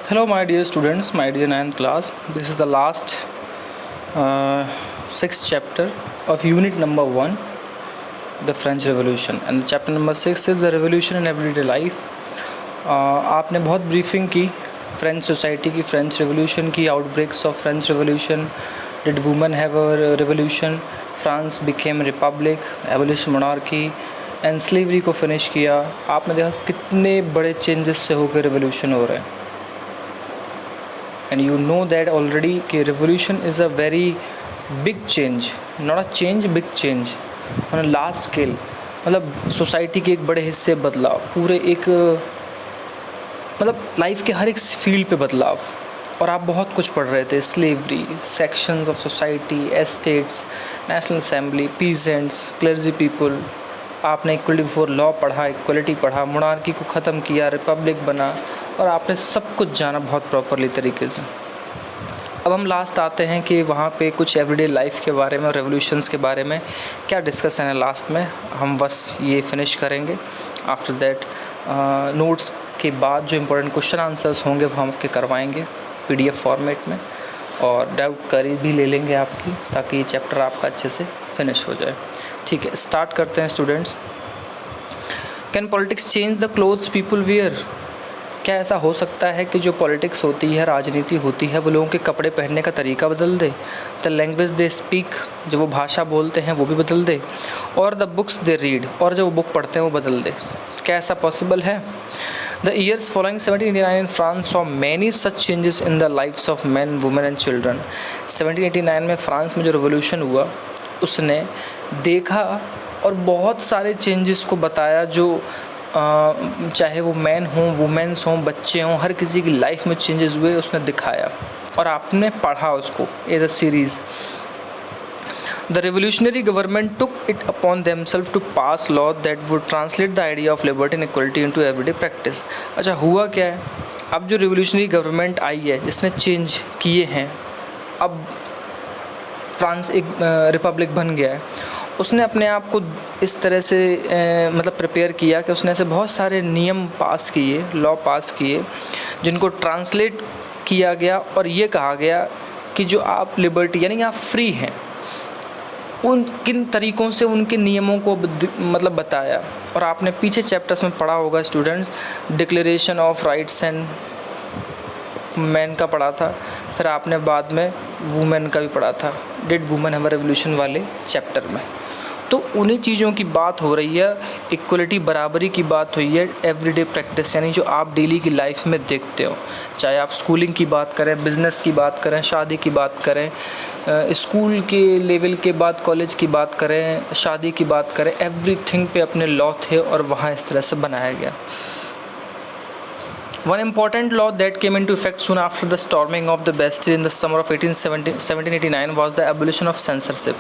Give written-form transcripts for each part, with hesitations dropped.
Hello, my dear students, my dear ninth class. This is the last sixth chapter of unit number 1, the French Revolution, and chapter number 6 is the revolution in everyday life. आपने बहुत briefing की French society की, French revolution की, outbreaks of French revolution, did women have a revolution, France became Republic, abolish monarchy and slavery को finish किया. आपने देखा कितने बड़े चेंजेस से होकर रेवोल्यूशन हो रहे हैं. And you know that already कि revolution is a very big change, not a change, big change on a large scale. मतलब सोसाइटी के एक बड़े हिस्से बदलाव, पूरे एक मतलब लाइफ के हर एक फील्ड पे बदलाव. और आप बहुत कुछ पढ़ रहे थे, slavery, sections of society, estates, national assembly, peasants, clergy people. आपने इक्वलिटी बिफोर लॉ पढ़ा, इक्वलिटी पढ़ा, मोनार्की को ख़त्म किया, रिपब्लिक बना, और आपने सब कुछ जाना बहुत प्रॉपरली तरीके से. अब हम लास्ट आते हैं कि वहाँ पे कुछ एवरीडे लाइफ के बारे में और रेवोल्यूशंस के बारे में क्या डिस्कशन है. लास्ट में हम बस ये फिनिश करेंगे. आफ्टर दैट नोट्स के बाद जो इम्पोर्टेंट क्वेश्चन आंसर्स होंगे वो हम आपके करवाएंगे PDF फॉर्मेट में, और डाउट करी भी ले लेंगे आपकी, ताकि ये चैप्टर आपका अच्छे से फिनिश हो जाए. ठीक है, स्टार्ट करते हैं students. Can politics change the clothes people wear? क्या ऐसा हो सकता है कि जो पॉलिटिक्स होती है, राजनीति होती है, वो लोगों के कपड़े पहनने का तरीका बदल दे? द लैंग्वेज दे स्पीक, जो वो भाषा बोलते हैं वो भी बदल दे? और द बुक्स दे रीड, और जो वो बुक पढ़ते हैं वो बदल दे? क्या ऐसा पॉसिबल है? The years following 1789 in France saw many such changes in the lifes of man, women and children. 1789 में फ्रांस में जो रिवोल्यूशन हुआ उसने देखा और बहुत सारे चेंजेस को बताया, जो चाहे वो मैन हों, वुमेन्स हों, बच्चे हों, हर किसी की लाइफ में चेंजेस हुए उसने दिखाया, और आपने पढ़ा उसको as a series. The revolutionary government took it upon themselves to pass law that would translate the idea of liberty and equality into everyday practice. अच्छा, हुआ क्या है? अब जो रिवोल्यूशनरी गवर्नमेंट आई है जिसने चेंज किए हैं, अब फ्रांस एक रिपब्लिक बन गया है, उसने अपने आप को इस तरह से मतलब प्रिपेयर किया कि उसने ऐसे बहुत सारे नियम पास किए, लॉ पास किए, जिनको ट्रांसलेट किया गया और ये कहा गया कि जो आप लिबर्टी यानी आप फ्री हैं, उन किन तरीक़ों से उनके नियमों को मतलब बताया. और आपने पीछे चैप्टर्स में पढ़ा होगा students, declaration of rights and man का पढ़ा था, फिर आपने बाद में वुमेन का भी पढ़ा था, did women have a revolution वाले चैप्टर में. तो उन्हीं चीज़ों की बात हो रही है, इक्वलिटी, बराबरी की बात हुई है, एवरीडे प्रैक्टिस यानी जो आप डेली की लाइफ में देखते हो, चाहे आप स्कूलिंग की बात करें, बिज़नेस की बात करें, शादी की बात करें, स्कूल के लेवल के बाद कॉलेज की बात करें, शादी की बात करें, एवरीथिंग पे अपने लॉ थे और वहाँ इस तरह से बनाया गया. One important law that came into effect soon after the storming of the Bastille in the summer of 1789 was the abolition of censorship.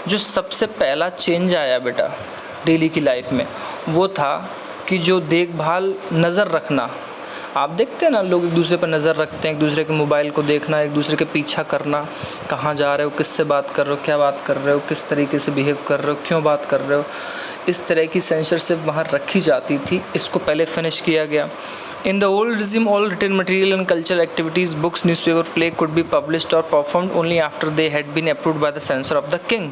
जो सबसे पहला चेंज आया बेटा डेली की लाइफ में, वो था कि जो देखभाल, नज़र रखना, आप देखते हैं ना, लोग एक दूसरे पर नज़र रखते हैं, एक दूसरे के मोबाइल को देखना, एक दूसरे के पीछा करना, कहाँ जा रहे हो, किससे बात कर रहे हो, क्या बात कर रहे हो, किस तरीके से बिहेव कर रहे हो, क्यों बात कर रहे हो, इस तरह की सेंसरशिप वहाँ रखी जाती थी. इसको पहले फिनिश किया गया. In the old regime, all written material and cultural activities, books, newspaper, play could be published or performed only after they had been approved by the censor of the king.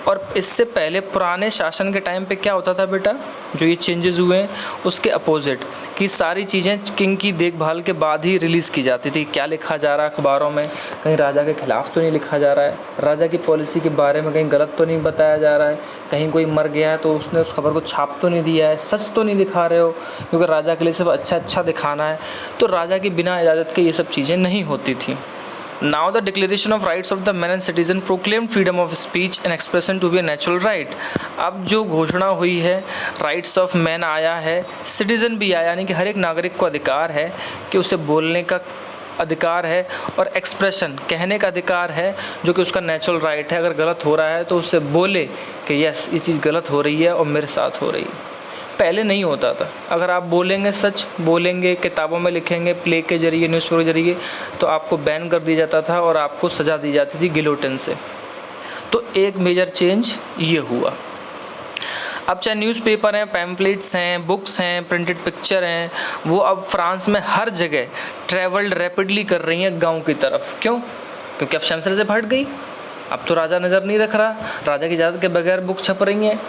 और इससे पहले पुराने शासन के time पे क्या होता था बेटा, जो ये चेंजेस हुए हैं उसके अपोजिट, कि सारी चीज़ें किंग की देखभाल के बाद ही रिलीज़ की जाती थी. क्या लिखा जा रहा है अखबारों में, कहीं राजा के ख़िलाफ़ तो नहीं लिखा जा रहा है, राजा की पॉलिसी के बारे में कहीं गलत तो नहीं बताया जा रहा है, कहीं कोई मर गया है तो उसने उस खबर को छाप तो नहीं दिया है, सच तो नहीं दिखा रहे हो, क्योंकि राजा के लिए सिर्फ अच्छा अच्छा दिखाना है. तो राजा की बिना इजाज़त के ये सब चीज़ें नहीं होती थी. Now the Declaration of Rights of the Man and Citizen proclaimed freedom of speech and expression to be a natural right. अब जो घोषणा हुई है, राइट्स ऑफ मैन आया है, सिटीज़न भी आया, यानी कि हर एक नागरिक को अधिकार है कि उसे बोलने का अधिकार है, और एक्सप्रेशन, कहने का अधिकार है, जो कि उसका नेचुरल राइट है. अगर गलत हो रहा है तो उसे बोले कि यस ये चीज़ गलत हो रही है और मेरे साथ हो रही है. पहले नहीं होता था. अगर आप बोलेंगे, सच बोलेंगे, किताबों में लिखेंगे, प्ले के जरिए, न्यूज़पेपर के जरिए, तो आपको बैन कर दिया जाता था और आपको सज़ा दी जाती थी गिलोटिन से. तो एक मेजर चेंज ये हुआ. अब चाहे न्यूज़पेपर हैं, पैम्पलेट्स हैं, बुक्स हैं, प्रिंटेड पिक्चर हैं, वो अब फ्रांस में हर जगह ट्रैवल्ड रैपिडली कर रही हैं गांव की तरफ। क्यों? क्योंकि अब शमशेर से हट गई, अब तो राजा नज़र नहीं रख रहा, राजा की इजाज़त के बगैर बुक छप रही हैं।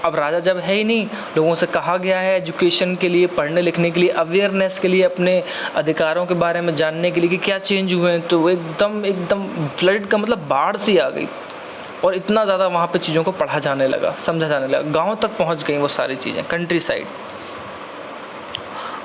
अब राजा जब है ही नहीं, लोगों से कहा गया है एजुकेशन के लिए, पढ़ने लिखने के लिए, अवेयरनेस के लिए, अपने अधिकारों के बारे में जानने के लिए कि क्या चेंज हुए हैं, तो वो एकदम फ्लड का मतलब बाढ़ सी आ गई और इतना ज़्यादा वहाँ पे चीज़ों को पढ़ा जाने लगा, समझा जाने लगा, गाँव तक पहुँच गई वो सारी चीज़ें, कंट्री साइड।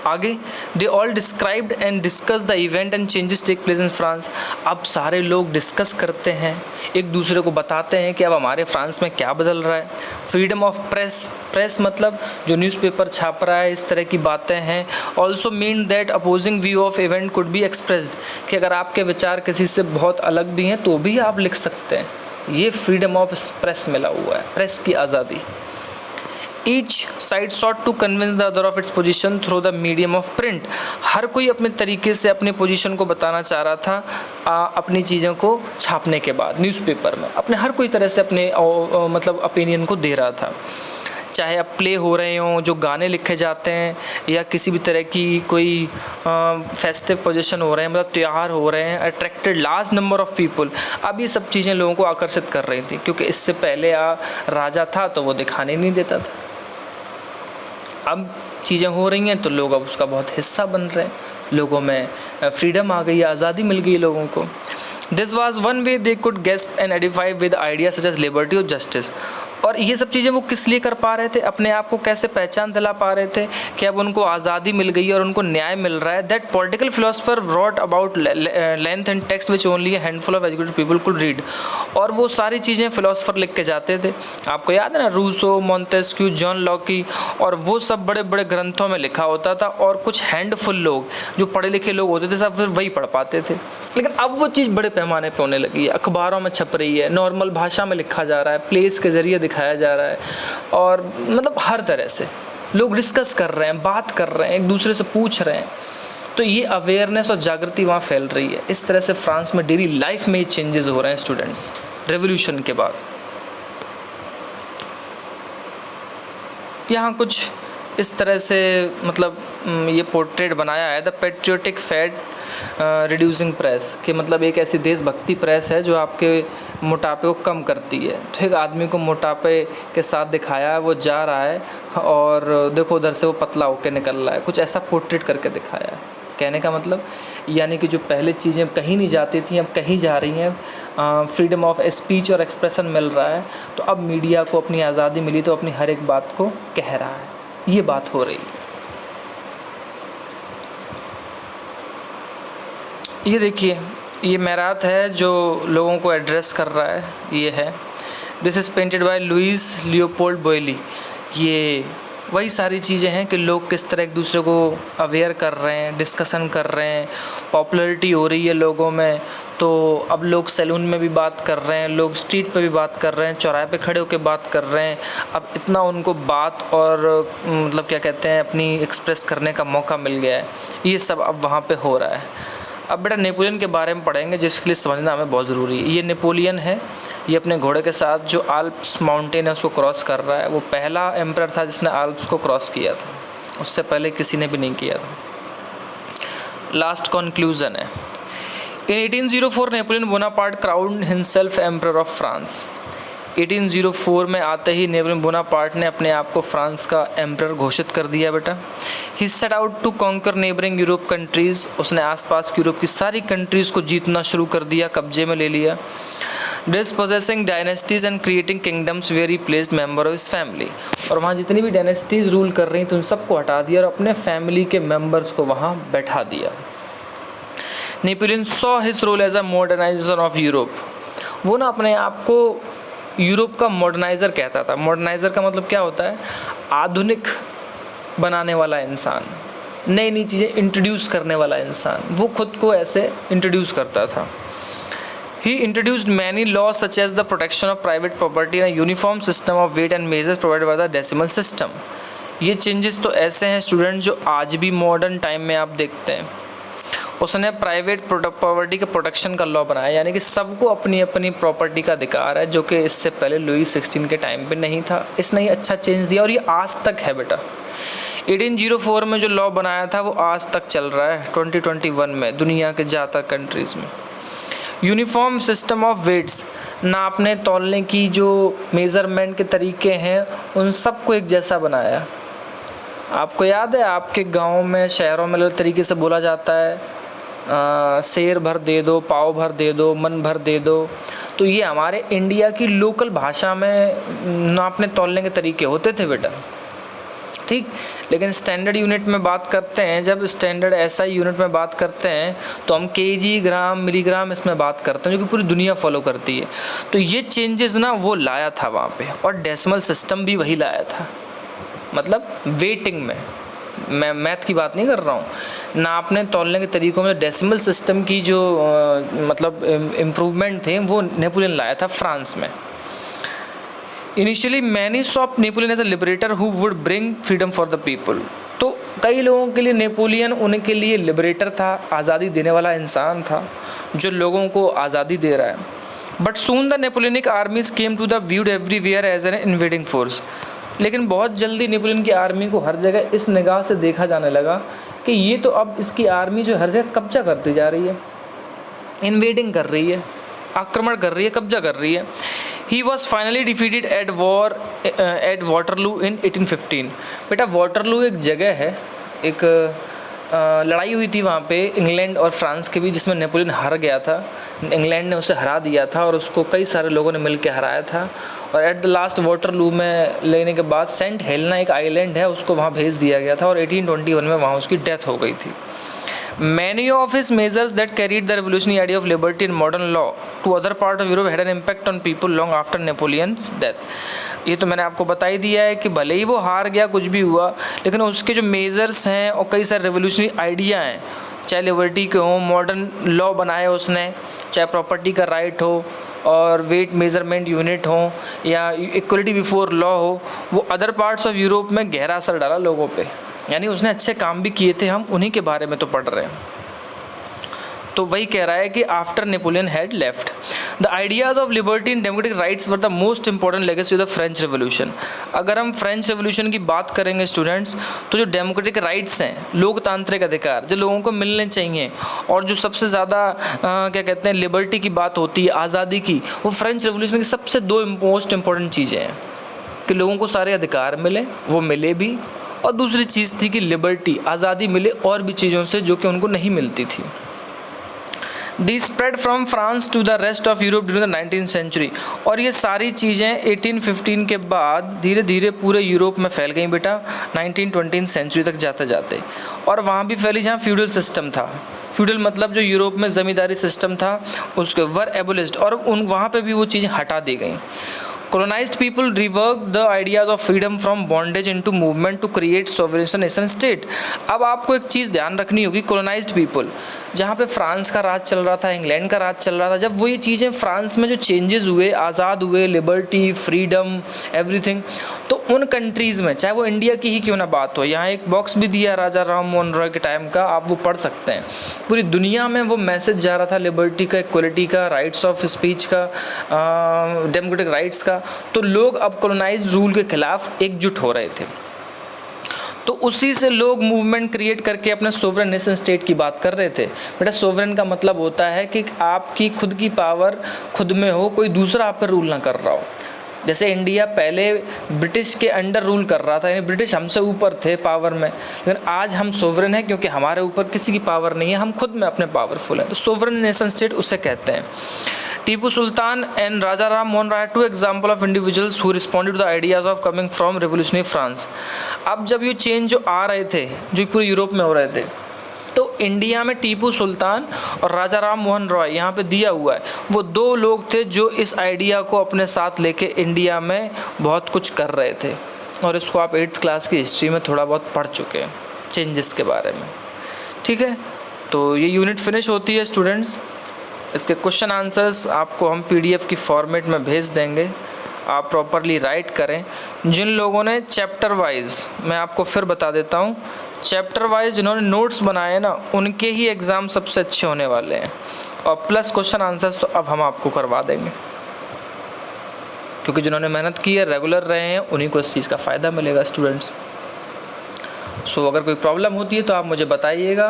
आगे they all described and discuss the event and changes take place in France. अब सारे लोग डिस्कस करते हैं, एक दूसरे को बताते हैं कि अब हमारे फ्रांस में क्या बदल रहा है। फ्रीडम ऑफ प्रेस मतलब जो न्यूज़पेपर छाप रहा है, इस तरह की बातें हैं। Also mean that opposing view of event could be expressed, कि अगर आपके विचार किसी से बहुत अलग भी हैं तो भी आप लिख सकते हैं। ये फ्रीडम ऑफ प्रेस मिला हुआ है, प्रेस की आज़ादी। Each side sought to convince the other of its position through the medium of print. हर कोई अपने तरीके से अपने पोजीशन को बताना चाह रहा था अपनी चीज़ों को छापने के बाद न्यूज़पेपर में, अपने हर कोई तरह से अपने मतलब ओपिनियन को दे रहा था। चाहे अब प्ले हो रहे हों, जो गाने लिखे जाते हैं, या किसी भी तरह की कोई फेस्टिव पोजीशन हो रहे हैं, मतलब त्यौहार हो रहे हैं, attracted large number of people. अब ये सब चीज़ें लोगों को आकर्षित कर रही थी, क्योंकि इससे पहले राजा था तो वो दिखाने नहीं देता था। अब चीज़ें हो रही हैं तो लोग अब उसका बहुत हिस्सा बन रहे हैं, लोगों में फ्रीडम आ गई, आज़ादी मिल गई लोगों को। This was one way they could guess and identify with idea such as liberty और जस्टिस। और ये सब चीज़ें वो किस लिए कर पा रहे थे, अपने आप को कैसे पहचान दिला पा रहे थे कि अब उनको आज़ादी मिल गई है और उनको न्याय मिल रहा है। That political philosopher wrote about length and text which only a handful of educated people could read. और वो सारी चीज़ें फिलोसफर लिख के जाते थे, आपको याद है ना, रूसो, मॉन्टेस्क्यू, जॉन लॉकी, और वो सब बड़े बड़े ग्रंथों में लिखा होता था, और कुछ हैंडफुल लोग जो पढ़े लिखे लोग होते थे सब फिर वही पढ़ पाते थे। लेकिन अब वो चीज़ बड़े पैमाने पर होने लगी है, अखबारों में छप रही है, नॉर्मल भाषा में लिखा जा रहा है, प्लेस के ज़रिए दिखाया जा रहा है, और मतलब हर तरह से लोग डिस्कस कर रहे हैं, बात कर रहे हैं, एक दूसरे से पूछ रहे हैं। तो ये अवेयरनेस और जागृति वहाँ फैल रही है। इस तरह से फ्रांस में डेली लाइफ में चेंजेस हो रहे हैं स्टूडेंट्स, रेवोल्यूशन के बाद। यहाँ कुछ इस तरह से मतलब ये पोर्ट्रेट बनाया है, the patriotic fad reducing press, कि मतलब एक ऐसी देशभक्ति प्रेस है जो आपके मोटापे को कम करती है। तो एक आदमी को मोटापे के साथ दिखाया है, वो जा रहा है और देखो उधर से वो पतला होकर निकल रहा है, कुछ ऐसा पोर्ट्रेट करके दिखाया है। कहने का मतलब यानी कि जो पहले चीज़ें कहीं नहीं जाती थी अब कहीं जा रही हैं, फ्रीडम ऑफ स्पीच और एक्सप्रेशन मिल रहा है, तो अब मीडिया को अपनी आज़ादी मिली तो अपनी हर एक बात को कह रहा है, ये बात हो रही है। ये देखिए, ये मैराथ है जो लोगों को एड्रेस कर रहा है, ये है। This is painted by Louis Leopold Boilly. ये वही सारी चीज़ें हैं कि लोग किस तरह एक दूसरे को अवेयर कर रहे हैं, डिस्कशन कर रहे हैं, पॉपुलैरिटी हो रही है लोगों में। तो अब लोग सैलून में भी बात कर रहे हैं, लोग स्ट्रीट पे भी बात कर रहे हैं, चौराहे पे खड़े होकर बात कर रहे हैं। अब इतना उनको बात और मतलब क्या कहते हैं अपनी एक्सप्रेस करने का मौका मिल गया है, ये सब अब वहाँ पे हो रहा है। अब बेटा नेपोलियन के बारे में पढ़ेंगे, जिसके लिए समझना हमें बहुत ज़रूरी है। ये नेपोलियन है, ये अपने घोड़े के साथ जो आल्प्स माउंटेन है उसको क्रॉस कर रहा है। वो पहला एम्परर था जिसने आल्प्स को क्रॉस किया था, उससे पहले किसी ने भी नहीं किया था। लास्ट कंक्लूजन है, इन 1804 Napoleon Bonaparte crowned himself emperor of France. 1804 में आते ही नेपोलियन बोनापार्ट ने अपने आप को फ्रांस का एम्परर घोषित कर दिया बेटा। He set out to conquer neighbouring Europe countries, उसने आसपास की यूरोप की सारी कंट्रीज़ को जीतना शुरू कर दिया, कब्जे में ले लिया। Dispossessing dynasties and creating kingdoms where he placed member of his family, और वहाँ जितनी भी डायनेस्टीज़ रूल कर रही थी उन सबको हटा दिया और अपने फैमिली के मेम्बर्स को वहाँ बैठा दिया। Napoleon saw his role as a modernisation of Europe, वो ना अपने आप को यूरोप का मॉडर्नाइज़र कहता था। मॉडर्नाइज़र का मतलब क्या होता है, आधुनिक बनाने वाला इंसान, नई नई चीज़ें इंट्रोड्यूस करने वाला इंसान, वो खुद को ऐसे इंट्रोड्यूस करता था। He introduced many laws such as the protection of private property and uniform system of weight and measures provided by the decimal system. ये चेंजेस तो ऐसे हैं स्टूडेंट जो आज भी मॉडर्न टाइम में आप देखते हैं। उसने प्राइवेट प्रॉपर्टी के प्रोटेक्शन का लॉ बनाया, यानी कि सबको अपनी अपनी प्रॉपर्टी का अधिकार है, जो कि इससे पहले लुई 16 के टाइम पे नहीं था। इसने ही अच्छा चेंज दिया और ये आज तक है बेटा। 1804 में जो लॉ बनाया था वो आज तक चल रहा है 2021 में दुनिया के ज़्यादातर कंट्रीज़ में। यूनिफॉर्म सिस्टम ऑफ वेट्स, नापने तौलने की जो मेज़रमेंट के तरीके हैं उन सबको एक जैसा बनाया। आपको याद है आपके गांव में, शहरों में अलग तरीके से बोला जाता है, शेर भर दे दो, पाव भर दे दो, मन भर दे दो। तो ये हमारे इंडिया की लोकल भाषा में नापने तौलने के तरीके होते थे बेटा, ठीक। लेकिन स्टैंडर्ड यूनिट में बात करते हैं, जब स्टैंडर्ड एसआई यूनिट में बात करते हैं तो हम केजी, ग्राम, मिलीग्राम इसमें बात करते हैं, जो कि पूरी दुनिया फॉलो करती है। तो ये चेंजेस ना वो लाया था वहाँ पे, और डेसिमल सिस्टम भी वही लाया था, मतलब वेटिंग में। मैं मैथ की बात नहीं कर रहा हूँ, नापने तौलने के तरीक़ों में डेसिमल सिस्टम की जो मतलब इम्प्रूवमेंट थे वो नेपोलियन लाया था फ्रांस में। Initially many saw Napoleon as a liberator who would bring freedom for the people. तो कई लोगों के लिए नेपोलियन उनके लिए लिबरेटर था, आज़ादी देने वाला इंसान था जो लोगों को आज़ादी दे रहा है। But soon the Napoleonic armies came to the viewed everywhere as an invading force. लेकिन बहुत जल्दी नेपोलियन की आर्मी को हर जगह इस निगाह से देखा जाने लगा कि ये तो अब इसकी आर्मी जो हर जगह कब्जा करती जा रही है, इन्वेडिंग कर रही है, आक्रमण कर रही है, कब्जा कर रही है। He was finally defeated at war at Waterloo in 1815। बेटा वाटरलू एक जगह है, एक लड़ाई हुई थी वहाँ पे इंग्लैंड और फ्रांस के बीच, जिसमें नेपोलियन हार गया था। इंग्लैंड ने उसे हरा दिया था और उसको कई सारे लोगों ने मिलकर हराया था। और एट द लास्ट वाटरलू में लेने के बाद सेंट हेलेना एक आइलैंड है, उसको वहाँ भेज दिया गया था और 1821 में वहाँ उसकी डेथ हो गई थी। Many of his measures that carried the revolutionary idea of liberty and modern law to other part of Europe had an impact on people long after Napoleon's death। ये तो मैंने आपको बता ही दिया है कि भले ही वो हार गया, कुछ भी हुआ, लेकिन उसके जो मेजर्स हैं और कई सारे रेवोल्यूशनरी आइडिया हैं, चाहे लिबर्टी के हों, मॉडर्न लॉ बनाए उसने, चाहे प्रॉपर्टी का राइट हो और वेट मेजरमेंट यूनिट हो या इक्वलिटी बिफोर लॉ हो, वो अदर पार्ट्स ऑफ यूरोप में गहरा असर डाला लोगों पे। यानी उसने अच्छे काम भी किए थे, हम उन्हीं के बारे में तो पढ़ रहे हैं। तो वही कह रहा है कि after Napoleon had left the ideas of liberty and democratic rights were the most important legacy of the French revolution. अगर हम फ्रेंच रेवोल्यूशन की बात करेंगे स्टूडेंट्स, तो जो डेमोक्रेटिक राइट्स हैं, लोकतांत्रिक अधिकार जो लोगों को मिलने चाहिए, और जो सबसे ज़्यादा क्या कहते हैं लिबर्टी की बात होती है, आज़ादी की, वो फ्रेंच रेवोल्यूशन की सबसे दो मोस्ट इंपॉर्टेंट चीज़ें हैं कि लोगों को सारे अधिकार मिले, वो मिले भी, और दूसरी चीज़ थी कि लिबर्टी, आज़ादी मिले और भी चीज़ों से जो कि उनको नहीं मिलती थी। The spread from France to the rest of Europe during the 19th century. और ये सारी चीज़ें 1815 के बाद धीरे धीरे पूरे यूरोप में फैल गई बेटा, 19th सेंचुरी तक जाते जाते। और वहाँ भी फैली जहाँ फ्यूडल सिस्टम था। फ्यूडल मतलब जो यूरोप में ज़मींदारी सिस्टम था उसके वर एबोलिस्ड, और उन वहाँ पे भी वो चीज़ें हटा दी गई। Colonized people reworked the ideas of freedom from bondage into movement to create sovereign nation state। अब आपको एक चीज़ ध्यान रखनी होगी, colonized people, जहाँ पे फ्रांस का राज चल रहा था, इंग्लैंड का राज चल रहा था, जब वो ये चीज़ें फ्रांस में जो चेंजेस हुए, आज़ाद हुए, लिबर्टी, फ्रीडम, एवरीथिंग, तो उन कंट्रीज़ में, चाहे वो इंडिया की ही क्यों ना बात हो, यहाँ एक बॉक्स भी दिया राजा राम मोहन रॉय के टाइम का, आप वो पढ़ सकते हैं। पूरी दुनिया में वो मैसेज जा रहा था लिबर्टी का, इक्वलिटी का, राइट्स ऑफ स्पीच का, डेमोक्रेटिक राइट्स का। तो लोग अब कॉलोनाइज्ड रूल के खिलाफ एकजुट हो रहे थे। तो उसी से लोग मूवमेंट क्रिएट करके अपने सोवरेन नेशन स्टेट की बात कर रहे थे। बेटा सोवरेन का मतलब होता है कि आपकी खुद की पावर खुद में हो, कोई दूसरा आप पर रूल ना कर रहा हो। जैसे इंडिया पहले ब्रिटिश के अंडर रूल कर रहा था, यानी ब्रिटिश हमसे ऊपर थे पावर में, लेकिन आज हम सोवरेन हैं क्योंकि हमारे ऊपर किसी की पावर नहीं है, हम खुद में अपने पावरफुल हैं। तो सोवरेन नेशन स्टेट उसे कहते हैं। Tipu Sultan and Raja Ram Mohan Roy two example of individuals who responded to the ideas of coming from revolutionary France. अब जब ये चेंज जो आ रहे थे, जो पूरे यूरोप में हो रहे थे, तो इंडिया में टीपू सुल्तान और राजा राम मोहन रॉय यहाँ पे दिया हुआ है, वो दो लोग थे जो इस आइडिया को अपने साथ लेके इंडिया में बहुत कुछ कर रहे थे। और इसको आप 8th क्लास की हिस्ट्री में थोड़ा बहुत पढ़ चुके हैं, चेंजेस के बारे में। ठीक है, तो ये यूनिट फिनिश होती है स्टूडेंट्स। इसके क्वेश्चन आंसर्स आपको हम PDF की फॉर्मेट में भेज देंगे, आप प्रॉपरली राइट करें। जिन लोगों ने चैप्टर वाइज, मैं आपको फिर बता देता हूँ, चैप्टर वाइज जिन्होंने नोट्स बनाए ना उनके ही एग्ज़ाम सबसे अच्छे होने वाले हैं, और प्लस क्वेश्चन आंसर्स तो अब हम आपको करवा देंगे, क्योंकि जिन्होंने मेहनत की है, रेगुलर रहे हैं, उन्हीं को इस चीज़ का फ़ायदा मिलेगा स्टूडेंट्स। सो अगर कोई प्रॉब्लम होती है तो आप मुझे बताइएगा।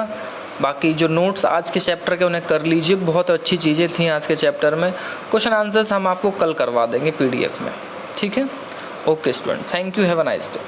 बाकी जो नोट्स आज के चैप्टर के उन्हें कर लीजिए, बहुत अच्छी चीज़ें थी आज के चैप्टर में। क्वेश्चन आंसर्स हम आपको कल करवा देंगे PDF में, ठीक है। Okay student, thank you, have a nice day.